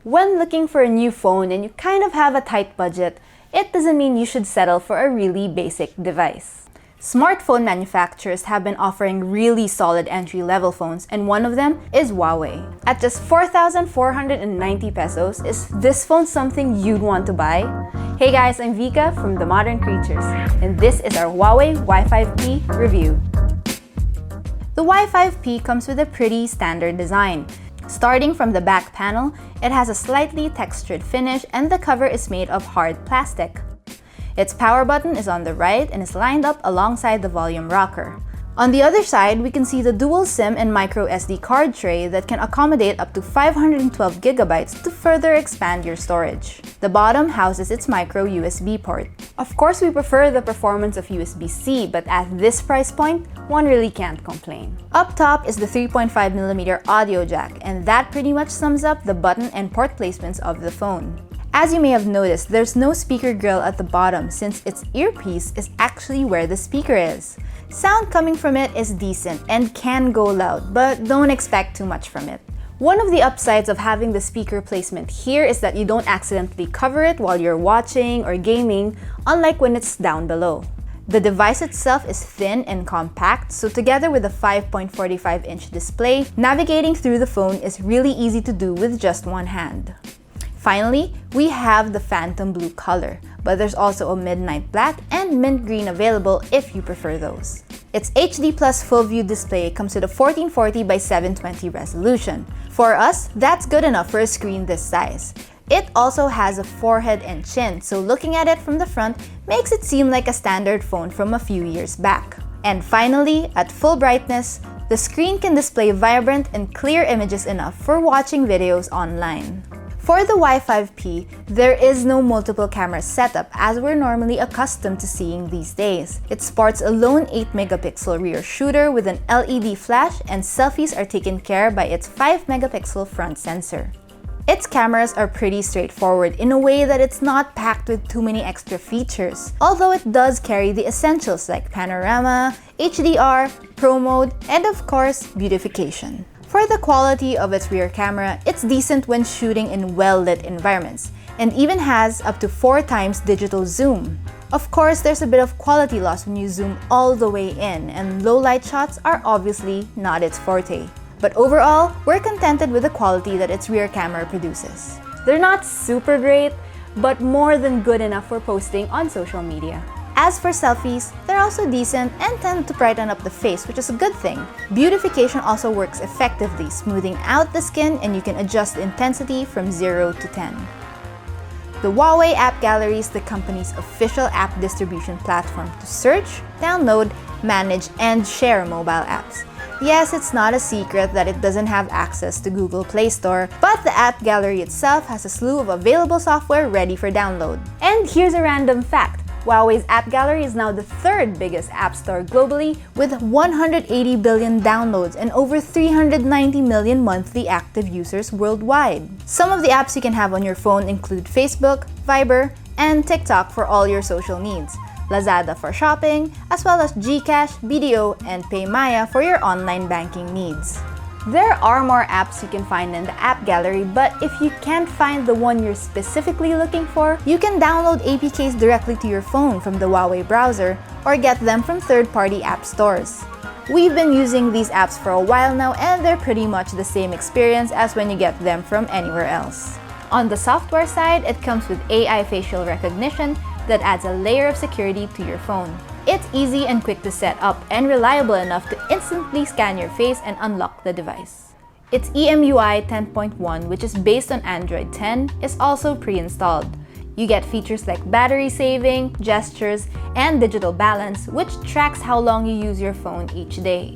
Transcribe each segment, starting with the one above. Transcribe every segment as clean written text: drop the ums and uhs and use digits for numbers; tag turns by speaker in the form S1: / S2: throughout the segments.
S1: When looking for a new phone and you kind of have a tight budget, it doesn't mean you should settle for a really basic device. Smartphone manufacturers have been offering really solid entry-level phones, and one of them is Huawei. At just 4,490 pesos, is this phone something you'd want to buy? Hey guys, I'm Vika from The Modern Creatures, and this is our Huawei Y5P review. The Y5P comes with a pretty standard design. Starting from the back panel, it has a slightly textured finish and the cover is made of hard plastic. Its power button is on the right and is lined up alongside the volume rocker. On the other side, we can see the dual SIM and micro SD card tray that can accommodate up to 512 gigabytes to further expand your storage. The bottom houses its micro USB port. Of course, we prefer the performance of USB-C, but at this price point, one really can't complain. Up top is the 3.5mm audio jack, and that pretty much sums up the button and port placements of the phone. As you may have noticed, there's no speaker grill at the bottom since its earpiece is actually where the speaker is. Sound coming from it is decent and can go loud, but don't expect too much from it. One of the upsides of having the speaker placement here is that you don't accidentally cover it while you're watching or gaming, unlike when it's down below. The device itself is thin and compact, so together with a 5.45-inch display, navigating through the phone is really easy to do with just one hand. Finally, we have the phantom blue color, but there's also a midnight black and mint green available if you prefer those. Its HD Plus full view display comes with a 1440 by 720 resolution. For us, that's good enough for a screen this size. It also has a forehead and chin, so looking at it from the front makes it seem like a standard phone from a few years back. And finally, at full brightness, the screen can display vibrant and clear images enough for watching videos online. For the Y5P, there is no multiple camera setup as we're normally accustomed to seeing these days. It sports a lone 8-megapixel rear shooter with an LED flash, and selfies are taken care by its 5-megapixel front sensor. Its cameras are pretty straightforward in a way that it's not packed with too many extra features, although it does carry the essentials like panorama, HDR, Pro Mode, and of course, beautification. For the quality of its rear camera, it's decent when shooting in well-lit environments, and even has up to 4 times digital zoom. Of course, there's a bit of quality loss when you zoom all the way in, and low-light shots are obviously not its forte. But overall, we're contented with the quality that its rear camera produces. They're not super great, but more than good enough for posting on social media. As for selfies, they're also decent and tend to brighten up the face, which is a good thing. Beautification also works effectively, smoothing out the skin, and you can adjust the intensity from 0 to 10. The Huawei App Gallery is the company's official app distribution platform to search, download, manage, and share mobile apps. Yes, it's not a secret that it doesn't have access to Google Play Store, but the App Gallery itself has a slew of available software ready for download. And here's a random fact. Huawei's App Gallery is now the 3rd biggest app store globally with 180 billion downloads and over 390 million monthly active users worldwide. Some of the apps you can have on your phone include Facebook, Viber, and TikTok for all your social needs, Lazada for shopping, as well as GCash, BDO, and PayMaya for your online banking needs. There are more apps you can find in the App Gallery, but if you can't find the one you're specifically looking for, you can download APKs directly to your phone from the Huawei browser or get them from third-party app stores. We've been using these apps for a while now, and they're pretty much the same experience as when you get them from anywhere else. On the software side, it comes with AI facial recognition that adds a layer of security to your phone. It's easy and quick to set up and reliable enough to instantly scan your face and unlock the device. Its EMUI 10.1, which is based on Android 10, is also pre-installed. You get features like battery saving, gestures, and digital balance, which tracks how long you use your phone each day.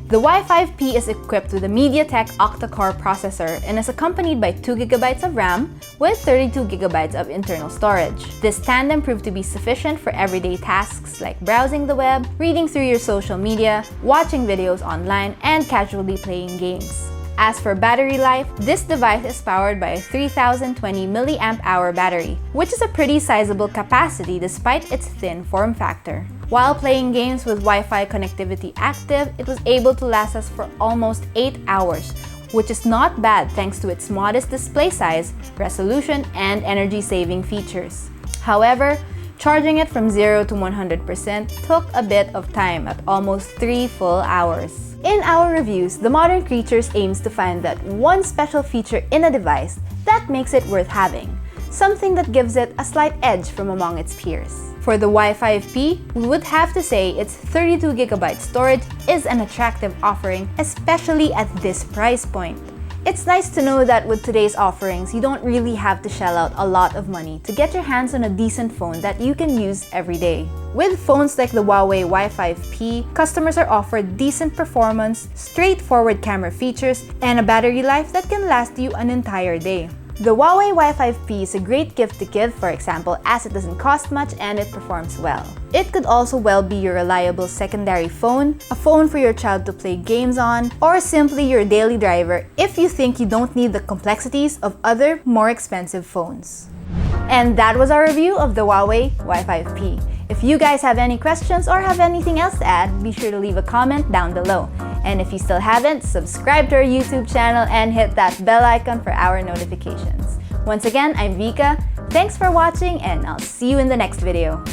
S1: The Y5P is equipped with a MediaTek octa-core processor and is accompanied by 2GB of RAM with 32GB of internal storage. This tandem proved to be sufficient for everyday tasks like browsing the web, reading through your social media, watching videos online, and casually playing games. As for battery life, this device is powered by a 3020 mAh battery, which is a pretty sizable capacity despite its thin form factor. While playing games with Wi-Fi connectivity active, it was able to last us for almost 8 hours, which is not bad thanks to its modest display size, resolution, and energy-saving features. However, charging it from 0 to 100% took a bit of time at almost 3 full hours. In our reviews, The Modern Creatures aims to find that one special feature in a device that makes it worth having, something that gives it a slight edge from among its peers. For the Y5P, we would have to say its 32GB storage is an attractive offering, especially at this price point. It's nice to know that with today's offerings, you don't really have to shell out a lot of money to get your hands on a decent phone that you can use every day. With phones like the Huawei Y5P, customers are offered decent performance, straightforward camera features, and a battery life that can last you an entire day. The Huawei Y5P is a great gift to give, for example, as it doesn't cost much and it performs well. It could also well be your reliable secondary phone, a phone for your child to play games on, or simply your daily driver if you think you don't need the complexities of other, more expensive phones. And that was our review of the Huawei Y5P. If you guys have any questions or have anything else to add, be sure to leave a comment down below. And if you still haven't, subscribe to our YouTube channel and hit that bell icon for our notifications. Once again, I'm Vika. Thanks for watching and I'll see you in the next video.